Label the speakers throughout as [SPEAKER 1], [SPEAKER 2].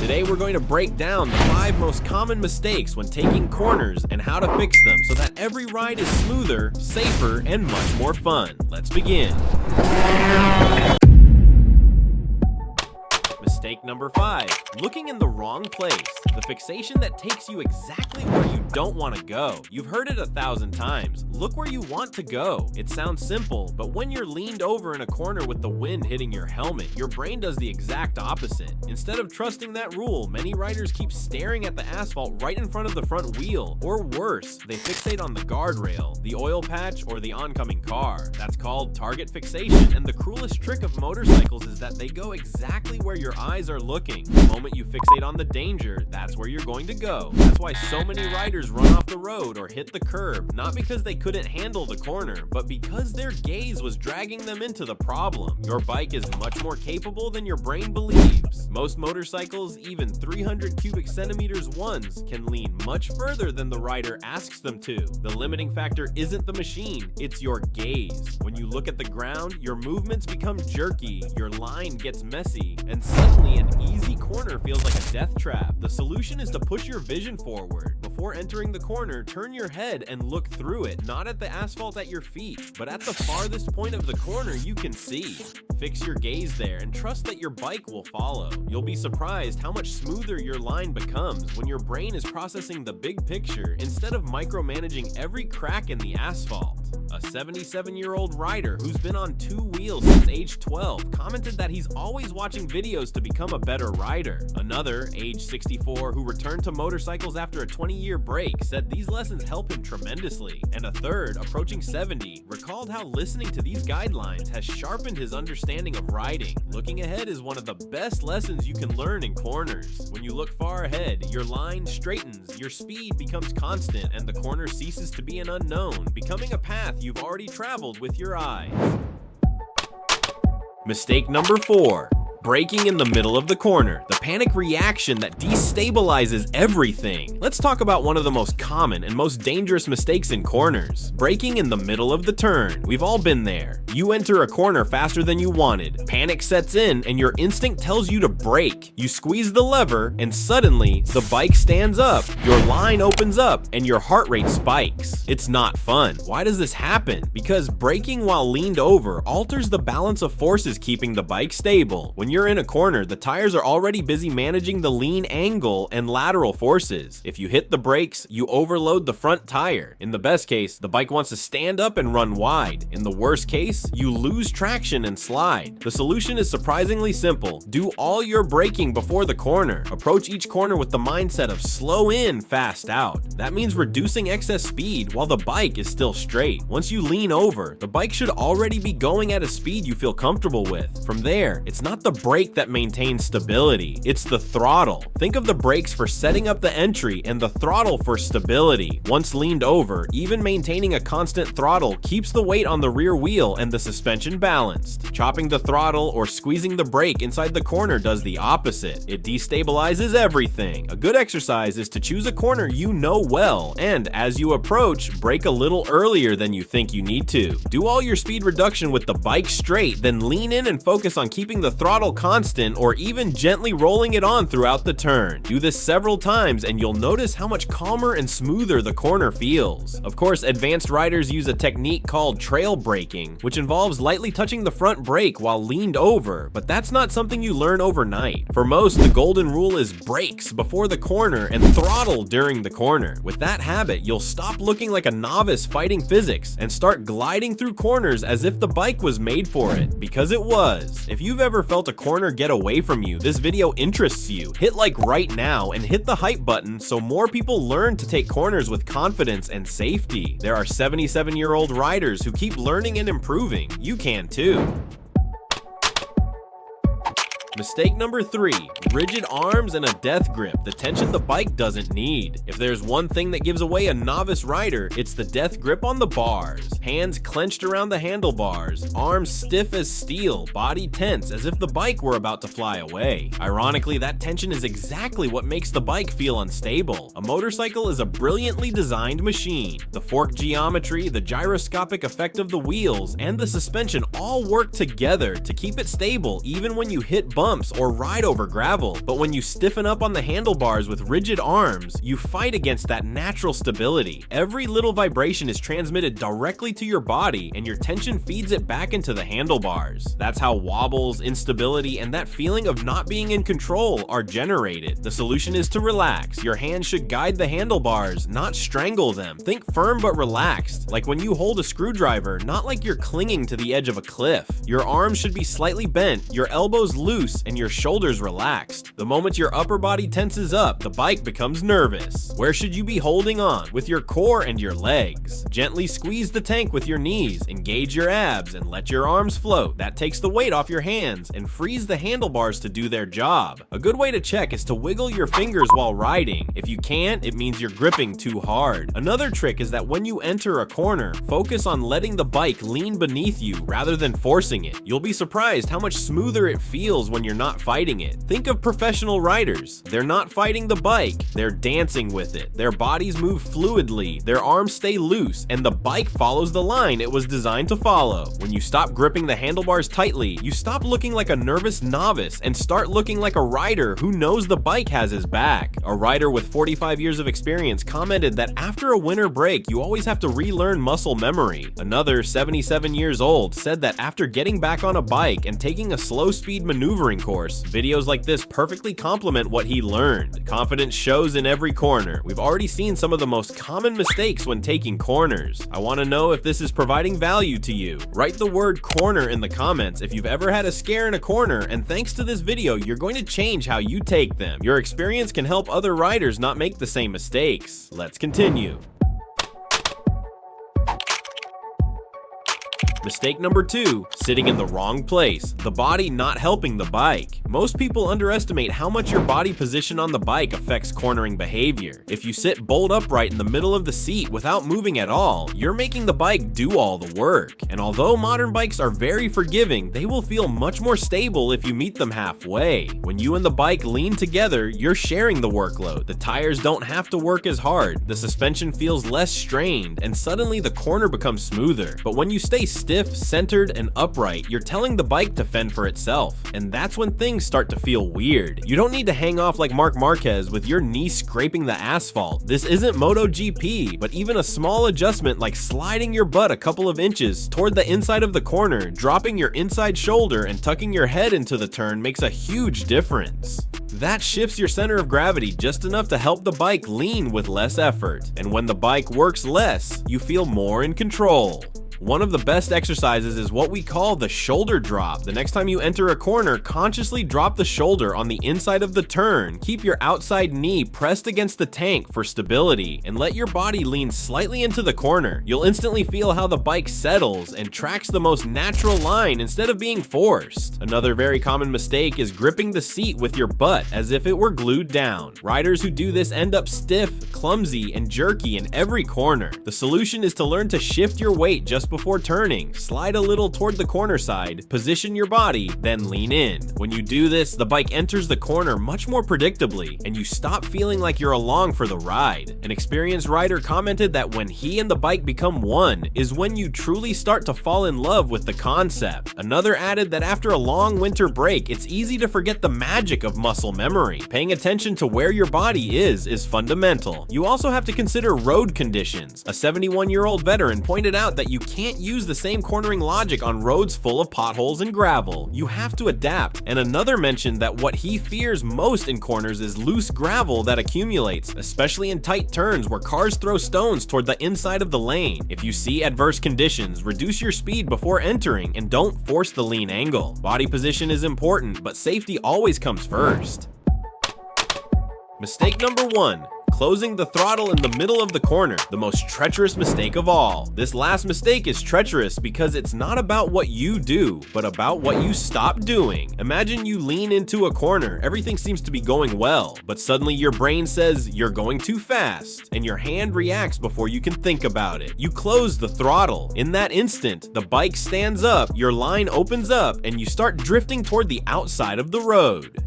[SPEAKER 1] Today we're going to break down the 5 most common mistakes when taking corners and how to fix them so that every ride is smoother, safer, and much more fun. Let's begin. Mistake number 5, looking in the wrong place. The fixation that takes you exactly where you don't want to go. You've heard it 1,000 times. Look where you want to go. It sounds simple, but when you're leaned over in a corner with the wind hitting your helmet, your brain does the exact opposite. Instead of trusting that rule, many riders keep staring at the asphalt right in front of the front wheel. Or worse, they fixate on the guardrail, the oil patch, or the oncoming car. That's called target fixation, and the cruelest trick of motorcycles is that they go exactly where your eyes are looking. The moment you fixate on the danger, that's where you're going to go. That's why so many riders run off the road or hit the curb, not because they couldn't handle the corner, but because their gaze was dragging them into the problem. Your bike is much more capable than your brain believes. Most motorcycles, even 300 cubic centimeters ones, can lean much further than the rider asks them to. The limiting factor isn't the machine, it's your gaze. When you look at the ground, your movements become jerky, your line gets messy, and suddenly an easy corner feels like a death trap. The solution is to push your vision forward. Before entering the corner, turn your head and look through it, not at the asphalt at your feet, but at the farthest point of the corner you can see. Fix your gaze there and trust that your bike will follow. You'll be surprised how much smoother your line becomes when your brain is processing the big picture instead of micromanaging every crack in the asphalt. A 77-year-old rider who's been on 2 wheels since age 12 commented that he's always watching videos to become a better rider. Another, age 64, who returned to motorcycles after a 20-year break, said these lessons help him tremendously. And a third, approaching 70, recalled how listening to these guidelines has sharpened his understanding of riding. Looking ahead is one of the best lessons you can learn in corners. When you look far ahead, your line straightens, your speed becomes constant, and the corner ceases to be an unknown, becoming a path you've already traveled with your eyes. Mistake number 4. Braking in the middle of the corner, the panic reaction that destabilizes everything. Let's talk about one of the most common and most dangerous mistakes in corners. Braking in the middle of the turn. We've all been there. You enter a corner faster than you wanted. Panic sets in and your instinct tells you to brake. You squeeze the lever and suddenly the bike stands up, your line opens up, and your heart rate spikes. It's not fun. Why does this happen? Because braking while leaned over alters the balance of forces keeping the bike stable. When you're in a corner, the tires are already busy managing the lean angle and lateral forces. If you hit the brakes, you overload the front tire. In the best case, the bike wants to stand up and run wide. In the worst case, you lose traction and slide. The solution is surprisingly simple. Do all your braking before the corner. Approach each corner with the mindset of slow in, fast out. That means reducing excess speed while the bike is still straight. Once you lean over, the bike should already be going at a speed you feel comfortable with. From there, it's not the brake that maintains stability, it's the throttle. Think of the brakes for setting up the entry and the throttle for stability. Once leaned over, even maintaining a constant throttle keeps the weight on the rear wheel and the suspension balanced. Chopping the throttle or squeezing the brake inside the corner does the opposite. It destabilizes everything. A good exercise is to choose a corner you know well, and as you approach, brake a little earlier than you think you need to. Do all your speed reduction with the bike straight, then lean in and focus on keeping the throttle constant or even gently rolling it on throughout the turn. Do this several times and you'll notice how much calmer and smoother the corner feels. Of course, advanced riders use a technique called trail braking, which involves lightly touching the front brake while leaned over, but that's not something you learn overnight. For most, the golden rule is brakes before the corner and throttle during the corner. With that habit, you'll stop looking like a novice fighting physics and start gliding through corners as if the bike was made for it, because it was. If you've ever felt a corner get away from you, this video interests you, hit like right now and hit the hype button so more people learn to take corners with confidence and safety. There are 77-year-old riders who keep learning and improving. You can too. Mistake number 3, rigid arms and a death grip, the tension the bike doesn't need. If there's one thing that gives away a novice rider, it's the death grip on the bars. Hands clenched around the handlebars, arms stiff as steel, body tense as if the bike were about to fly away. Ironically, that tension is exactly what makes the bike feel unstable. A motorcycle is a brilliantly designed machine. The fork geometry, the gyroscopic effect of the wheels, and the suspension all work together to keep it stable even when you hit bumps bumps or ride over gravel, but when you stiffen up on the handlebars with rigid arms, you fight against that natural stability. Every little vibration is transmitted directly to your body, and your tension feeds it back into the handlebars. That's how wobbles, instability, and that feeling of not being in control are generated. The solution is to relax. Your hands should guide the handlebars, not strangle them. Think firm but relaxed, like when you hold a screwdriver, not like you're clinging to the edge of a cliff. Your arms should be slightly bent, your elbows loose, and your shoulders relaxed. The moment your upper body tenses up, the bike becomes nervous. Where should you be holding on? With your core and your legs. Gently squeeze the tank with your knees, engage your abs, and let your arms float. That takes the weight off your hands and frees the handlebars to do their job. A good way to check is to wiggle your fingers while riding. If you can't, it means you're gripping too hard. Another trick is that when you enter a corner, focus on letting the bike lean beneath you rather than forcing it. You'll be surprised how much smoother it feels when you're not fighting it. Think of professional riders. They're not fighting the bike, they're dancing with it. Their bodies move fluidly, their arms stay loose, and the bike follows the line it was designed to follow. When you stop gripping the handlebars tightly, you stop looking like a nervous novice and start looking like a rider who knows the bike has his back. A rider with 45 years of experience commented that after a winter break, you always have to relearn muscle memory. Another 77 years old said that after getting back on a bike and taking a slow speed maneuvering course, videos like this perfectly complement what he learned. Confidence shows in every corner. We've already seen some of the most common mistakes when taking corners. I want to know if this is providing value to you. Write the word corner in the comments if you've ever had a scare in a corner, and thanks to this video, you're going to change how you take them. Your experience can help other riders not make the same mistakes. Let's continue. Mistake number 2, sitting in the wrong place, the body not helping the bike. Most people underestimate how much your body position on the bike affects cornering behavior. If you sit bolt upright in the middle of the seat without moving at all, you're making the bike do all the work. And although modern bikes are very forgiving, they will feel much more stable if you meet them halfway. When you and the bike lean together, you're sharing the workload. The tires don't have to work as hard, the suspension feels less strained, and suddenly the corner becomes smoother. But when you stay stiff, centered, and upright, you're telling the bike to fend for itself. And that's when things start to feel weird. You don't need to hang off like Marc Marquez with your knee scraping the asphalt. This isn't Moto GP, but even a small adjustment like sliding your butt a couple of inches toward the inside of the corner, dropping your inside shoulder, and tucking your head into the turn makes a huge difference. That shifts your center of gravity just enough to help the bike lean with less effort. And when the bike works less, you feel more in control. One of the best exercises is what we call the shoulder drop. The next time you enter a corner, consciously drop the shoulder on the inside of the turn. Keep your outside knee pressed against the tank for stability, and let your body lean slightly into the corner. You'll instantly feel how the bike settles and tracks the most natural line instead of being forced. Another very common mistake is gripping the seat with your butt as if it were glued down. Riders who do this end up stiff, clumsy, and jerky in every corner. The solution is to learn to shift your weight just before turning, slide a little toward the corner side, position your body, then lean in. When you do this, the bike enters the corner much more predictably, and you stop feeling like you're along for the ride. An experienced rider commented that when he and the bike become one is when you truly start to fall in love with the concept. Another added that after a long winter break, it's easy to forget the magic of muscle memory. Paying attention to where your body is fundamental. You also have to consider road conditions. A 71-year-old veteran pointed out that you can't use the same cornering logic on roads full of potholes and gravel. You have to adapt. And another mentioned that what he fears most in corners is loose gravel that accumulates, especially in tight turns where cars throw stones toward the inside of the lane. If you see adverse conditions, reduce your speed before entering and don't force the lean angle. Body position is important, but safety always comes first. Mistake number 1. Closing the throttle in the middle of the corner, the most treacherous mistake of all. This last mistake is treacherous because it's not about what you do, but about what you stop doing. Imagine you lean into a corner, everything seems to be going well, but suddenly your brain says you're going too fast, and your hand reacts before you can think about it. You close the throttle. In that instant, the bike stands up, your line opens up, and you start drifting toward the outside of the road.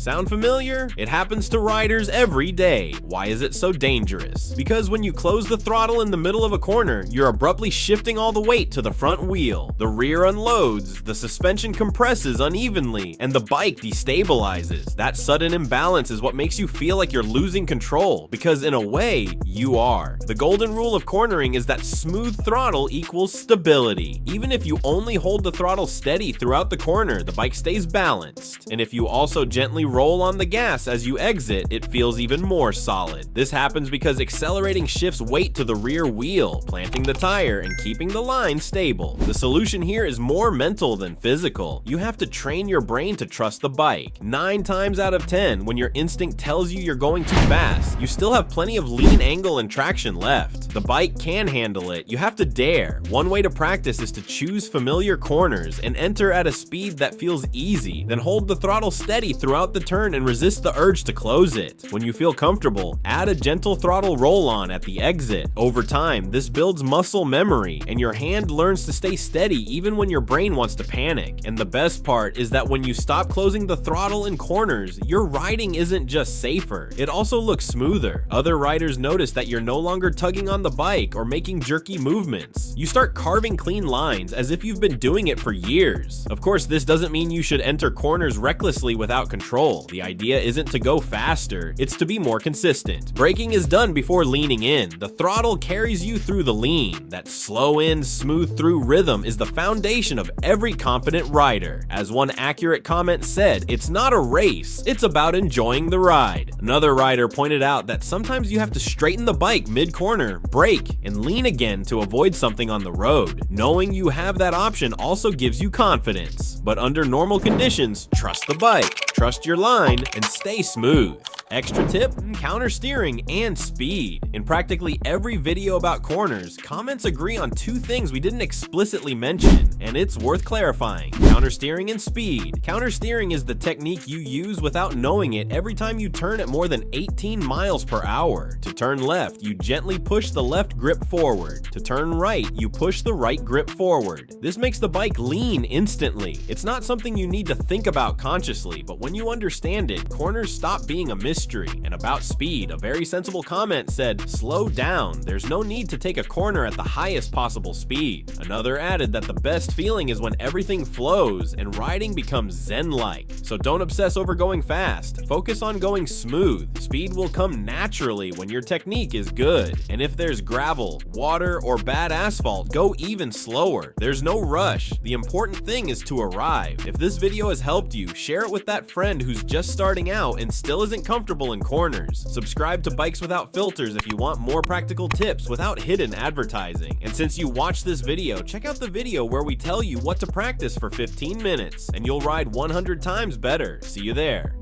[SPEAKER 1] Sound familiar? It happens to riders every day. Why is it so dangerous? Because when you close the throttle in the middle of a corner, you're abruptly shifting all the weight to the front wheel. The rear unloads, the suspension compresses unevenly, and the bike destabilizes. That sudden imbalance is what makes you feel like you're losing control, because in a way, you are. The golden rule of cornering is that smooth throttle equals stability. Even if you only hold the throttle steady throughout the corner, the bike stays balanced. And if you also gently roll on the gas as you exit, it feels even more solid. This happens because accelerating shifts weight to the rear wheel, planting the tire and keeping the line stable. The solution here is more mental than physical. You have to train your brain to trust the bike. 9 times out of 10, when your instinct tells you you're going too fast, you still have plenty of lean angle and traction left. The bike can handle it. You have to dare. One way to practice is to choose familiar corners and enter at a speed that feels easy. Then hold the throttle steady throughout the turn and resist the urge to close it. When you feel comfortable, add a gentle throttle roll-on at the exit. Over time, this builds muscle memory, and your hand learns to stay steady even when your brain wants to panic. And the best part is that when you stop closing the throttle in corners, your riding isn't just safer, it also looks smoother. Other riders notice that you're no longer tugging on the bike or making jerky movements. You start carving clean lines as if you've been doing it for years. Of course, this doesn't mean you should enter corners recklessly without control. The idea isn't to go faster, it's to be more consistent. Braking is done before leaning in. The throttle carries you through the lean. That slow in, smooth through rhythm is the foundation of every confident rider. As one accurate comment said, it's not a race, it's about enjoying the ride. Another rider pointed out that sometimes you have to straighten the bike mid-corner, brake, and lean again to avoid something on the road. Knowing you have that option also gives you confidence. But under normal conditions, trust the bike, trust your line, and stay smooth. Extra tip, counter steering and speed. In practically every video about corners, comments agree on 2 things we didn't explicitly mention, and it's worth clarifying: counter steering and speed. Counter steering is the technique you use without knowing it every time you turn at more than 18 miles per hour. To turn left, you gently push the left grip forward. To turn right, you push the right grip forward. This makes the bike lean instantly. It's not something you need to think about consciously, but when you understand it, corners stop being a mystery. And about speed, a very sensible comment said, "Slow down, there's no need to take a corner at the highest possible speed." Another added that the best feeling is when everything flows and riding becomes zen-like. So don't obsess over going fast, focus on going smooth. Speed will come naturally when your technique is good. And if there's gravel, water, or bad asphalt, go even slower. There's no rush. The important thing is to arrive. If this video has helped you, share it with that friend who's just starting out and still isn't comfortable in corners. Subscribe to Bikes Without Filters if you want more practical tips without hidden advertising. And since you watched this video, check out the video where we tell you what to practice for 15 minutes, and you'll ride 100 times better. See you there.